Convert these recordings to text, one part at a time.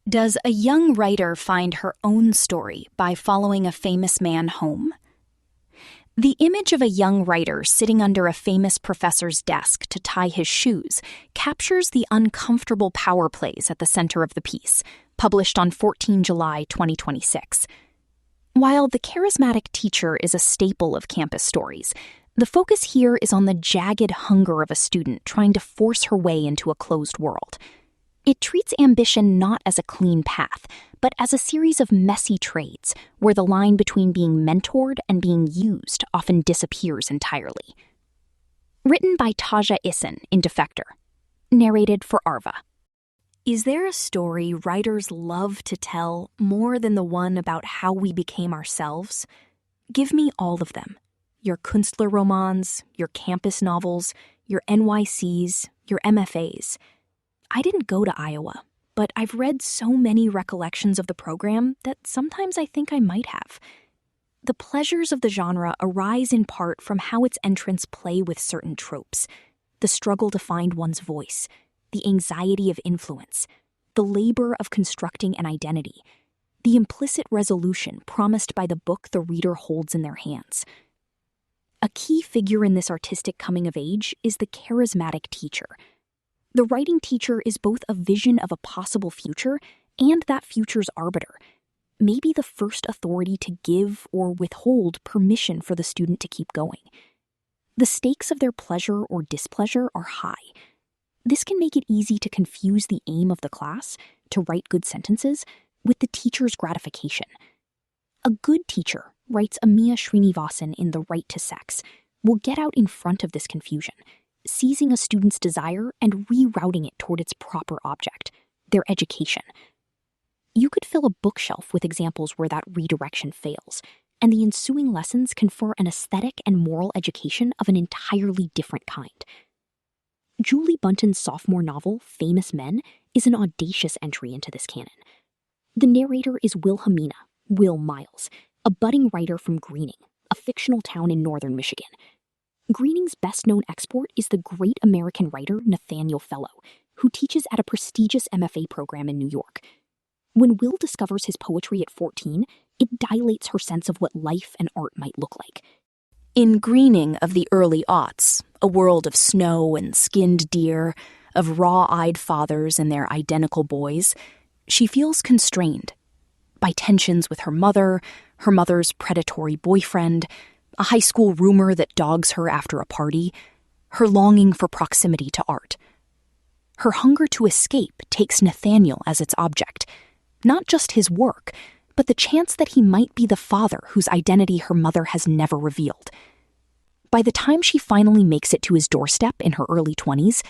Does a young writer find her own story by following a famous man home? The image of a young writer sitting under a famous professor's desk to tie his shoes captures the uncomfortable power plays at the center of the piece, published on 14 July 2026. While the charismatic teacher is a staple of campus stories, the focus here is on the jagged hunger of a student trying to force her way into a closed world. It treats ambition not as a clean path, but as a series of messy trades where the line between being mentored and being used often disappears entirely. Written by Taja Issen in Defector. Narrated for Arva. Is there a story writers love to tell more than the one about how we became ourselves? Give me all of them. Your Künstlerromans, your campus novels, your NYCs, your MFAs. I didn't go to Iowa, but I've read so many recollections of the program that sometimes I think I might have. The pleasures of the genre arise in part from how its entrants play with certain tropes, the struggle to find one's voice, the anxiety of influence, the labor of constructing an identity, the implicit resolution promised by the book the reader holds in their hands. A key figure in this artistic coming of age is the charismatic teacher. The writing teacher is both a vision of a possible future and that future's arbiter, maybe the first authority to give or withhold permission for the student to keep going. The stakes of their pleasure or displeasure are high. This can make it easy to confuse the aim of the class, to write good sentences, with the teacher's gratification. A good teacher, writes Amiya Srinivasan in The Right to Sex, will get out in front of this confusion, seizing a student's desire and rerouting it toward its proper object, their education. You could fill a bookshelf with examples where that redirection fails, and the ensuing lessons confer an aesthetic and moral education of an entirely different kind. Julie Buntin's sophomore novel, Famous Men, is an audacious entry into this canon. The narrator is Wilhelmina, Will Miles, a budding writer from Greening, a fictional town in northern Michigan. Greening's best-known export is the great American writer Nathaniel Fellow, who teaches at a prestigious MFA program in New York. When Will discovers his poetry at 14, it dilates her sense of what life and art might look like. In Greening of the early aughts, a world of snow and skinned deer, of raw-eyed fathers and their identical boys, she feels constrained by tensions with her mother's predatory boyfriend, a high school rumor that dogs her after a party, her longing for proximity to art. Her hunger to escape takes Nathaniel as its object, not just his work, but the chance that he might be the father whose identity her mother has never revealed. By the time she finally makes it to his doorstep in her early 20s,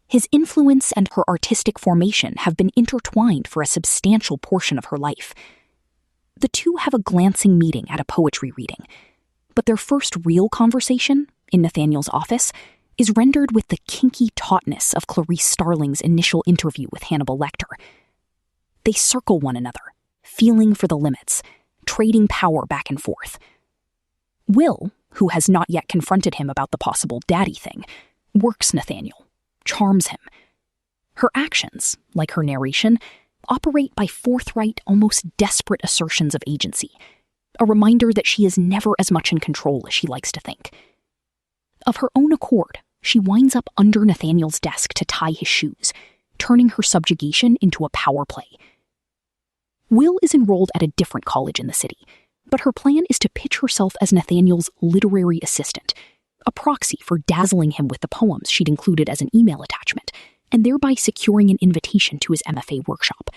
his influence and her artistic formation have been intertwined for a substantial portion of her life. The two have a glancing meeting at a poetry reading, but their first real conversation, in Nathaniel's office, is rendered with the kinky tautness of Clarice Starling's initial interview with Hannibal Lecter. They circle one another, feeling for the limits, trading power back and forth. Will, who has not yet confronted him about the possible daddy thing, works Nathaniel, charms him. Her actions, like her narration, operate by forthright, almost desperate assertions of agency, a reminder that she is never as much in control as she likes to think. Of her own accord, she winds up under Nathaniel's desk to tie his shoes, turning her subjugation into a power play. Will is enrolled at a different college in the city, but her plan is to pitch herself as Nathaniel's literary assistant, a proxy for dazzling him with the poems she'd included as an email attachment, and thereby securing an invitation to his MFA workshop.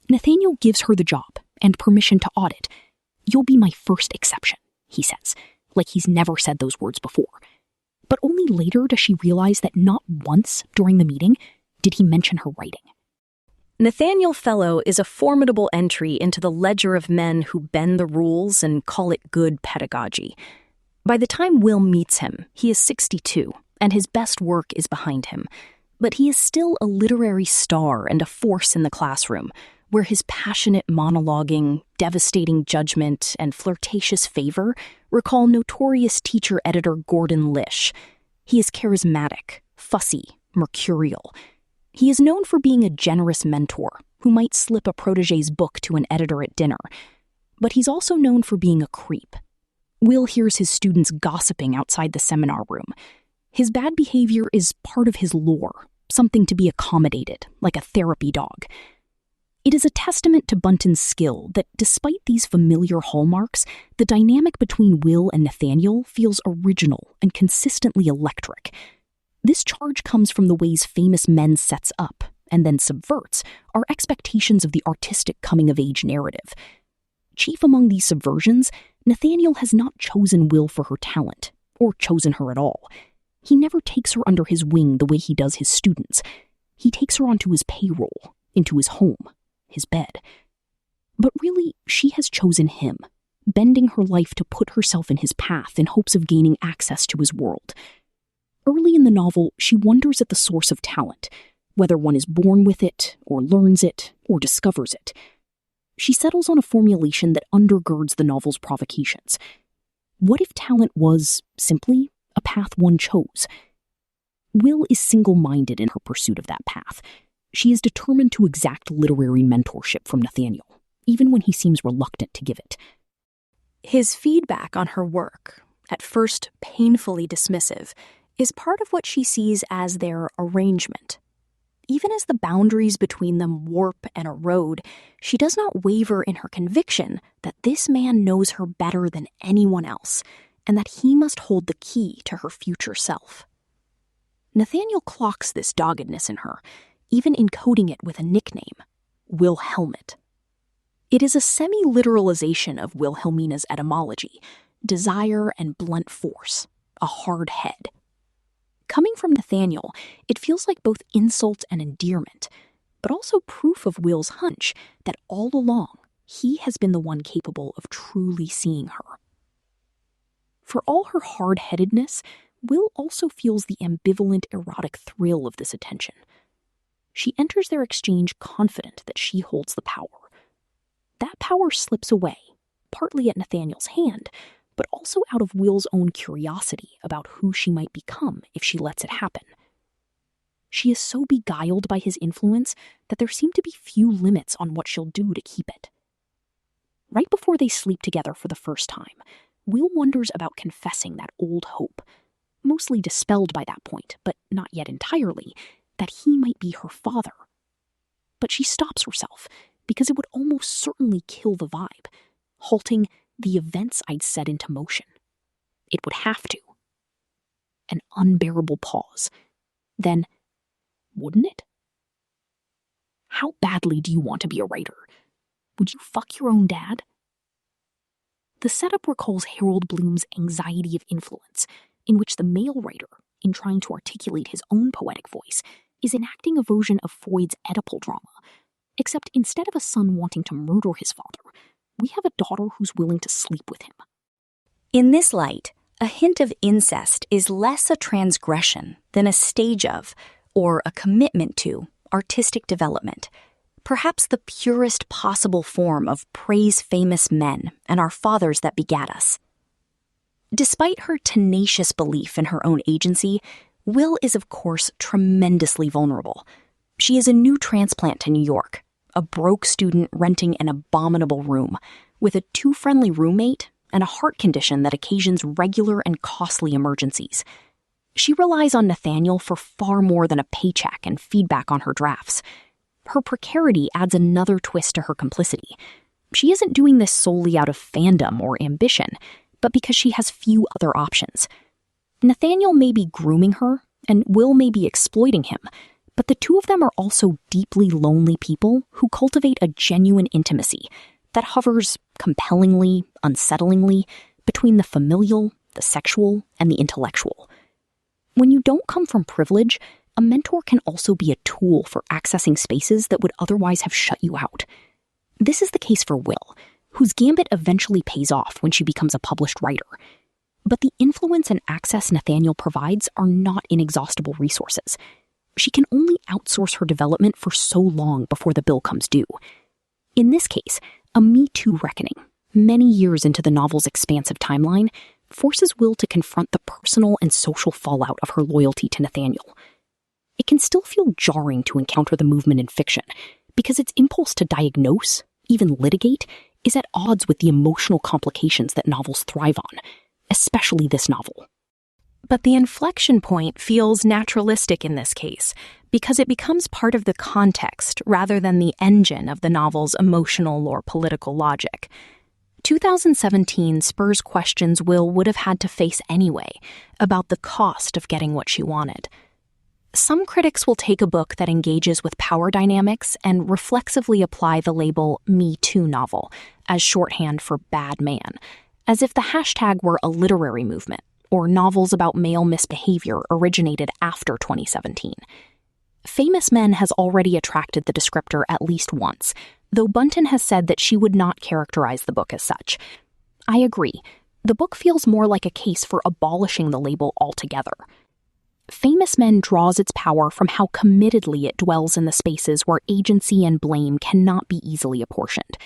Nathaniel gives her the job and permission to audit. "You'll be my first exception," he says, like he's never said those words before. But only later does she realize that not once during the meeting did he mention her writing. Nathaniel Fellow is a formidable entry into the ledger of men who bend the rules and call it good pedagogy. By the time Will meets him, he is 62, and his best work is behind him. But he is still a literary star and a force in the classroom, where his passionate monologuing, devastating judgment, and flirtatious favor recall notorious teacher-editor Gordon Lish. He is charismatic, fussy, mercurial. He is known for being a generous mentor, who might slip a protege's book to an editor at dinner. But he's also known for being a creep. Will hears his students gossiping outside the seminar room. His bad behavior is part of his lore, something to be accommodated, like a therapy dog. It is a testament to Buntin's skill that despite these familiar hallmarks, the dynamic between Will and Nathaniel feels original and consistently electric. This charge comes from the ways Famous Men sets up, and then subverts, our expectations of the artistic coming-of-age narrative. Chief among these subversions, Nathaniel has not chosen Will for her talent, or chosen her at all. He never takes her under his wing the way he does his students. He takes her onto his payroll, into his home, his bed. But really, she has chosen him, bending her life to put herself in his path in hopes of gaining access to his world. Early in the novel, she wonders at the source of talent, whether one is born with it, or learns it, or discovers it. She settles on a formulation that undergirds the novel's provocations. What if talent was, simply, a path one chose? Will is single-minded in her pursuit of that path. She is determined to exact literary mentorship from Nathaniel, even when he seems reluctant to give it. His feedback on her work, at first painfully dismissive, is part of what she sees as their arrangement. Even as the boundaries between them warp and erode, she does not waver in her conviction that this man knows her better than anyone else, and that he must hold the key to her future self. Nathaniel clocks this doggedness in her, even encoding it with a nickname, Wilhelmit. It is a semi-literalization of Wilhelmina's etymology, desire and blunt force, a hard head. Coming from Nathaniel, it feels like both insult and endearment, but also proof of Will's hunch that all along he has been the one capable of truly seeing her. For all her hard-headedness, Will also feels the ambivalent erotic thrill of this attention. She enters their exchange confident that she holds the power. That power slips away, partly at Nathaniel's hand, but also out of Will's own curiosity about who she might become if she lets it happen. She is so beguiled by his influence that there seem to be few limits on what she'll do to keep it. Right before they sleep together for the first time, Will wonders about confessing that old hope, mostly dispelled by that point, but not yet entirely, that he might be her father. But she stops herself, because it would almost certainly kill the vibe, halting the events I'd set into motion. It would have to. An unbearable pause. Then, wouldn't it? How badly do you want to be a writer? Would you fuck your own dad? The setup recalls Harold Bloom's Anxiety of Influence, in which the male writer, in trying to articulate his own poetic voice, is enacting a version of Freud's Oedipal drama, except instead of a son wanting to murder his father, we have a daughter who's willing to sleep with him. In this light, a hint of incest is less a transgression than a stage of, or a commitment to, artistic development, perhaps the purest possible form of praise famous men and our fathers that begat us. Despite her tenacious belief in her own agency, Will is of course tremendously vulnerable. She is a new transplant to New York, a broke student renting an abominable room, with a too friendly roommate and a heart condition that occasions regular and costly emergencies. She relies on Nathaniel for far more than a paycheck and feedback on her drafts. Her precarity adds another twist to her complicity. She isn't doing this solely out of fandom or ambition, but because she has few other options. Nathaniel may be grooming her, and Will may be exploiting him, but the two of them are also deeply lonely people who cultivate a genuine intimacy that hovers compellingly, unsettlingly, between the familial, the sexual, and the intellectual. When you don't come from privilege, a mentor can also be a tool for accessing spaces that would otherwise have shut you out. This is the case for Will, whose gambit eventually pays off when she becomes a published writer. But the influence and access Nathaniel provides are not inexhaustible resources. She can only outsource her development for so long before the bill comes due. In this case, a Me Too reckoning, many years into the novel's expansive timeline, forces Will to confront the personal and social fallout of her loyalty to Nathaniel. It can still feel jarring to encounter the movement in fiction, because its impulse to diagnose, even litigate, is at odds with the emotional complications that novels thrive on, especially this novel. But the inflection point feels naturalistic in this case, because it becomes part of the context rather than the engine of the novel's emotional or political logic. 2017 spurs questions Will would have had to face anyway about the cost of getting what she wanted. Some critics will take a book that engages with power dynamics and reflexively apply the label Me Too novel as shorthand for bad man, as if the hashtag were a literary movement or novels about male misbehavior originated after 2017. Famous Men has already attracted the descriptor at least once, though Buntin has said that she would not characterize the book as such. I agree. The book feels more like a case for abolishing the label altogether. Famous Men draws its power from how committedly it dwells in the spaces where agency and blame cannot be easily apportioned.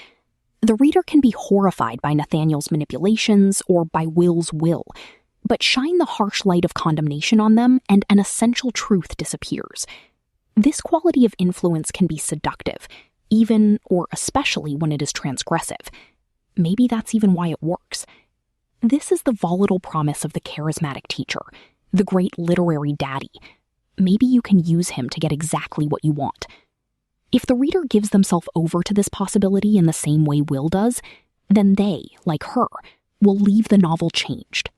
The reader can be horrified by Nathaniel's manipulations or by Will's will, but shine the harsh light of condemnation on them and an essential truth disappears. This quality of influence can be seductive, even or especially when it is transgressive. Maybe that's even why it works. This is the volatile promise of the charismatic teacher, the great literary daddy. Maybe you can use him to get exactly what you want. If the reader gives themselves over to this possibility in the same way Will does, then they, like her, will leave the novel changed.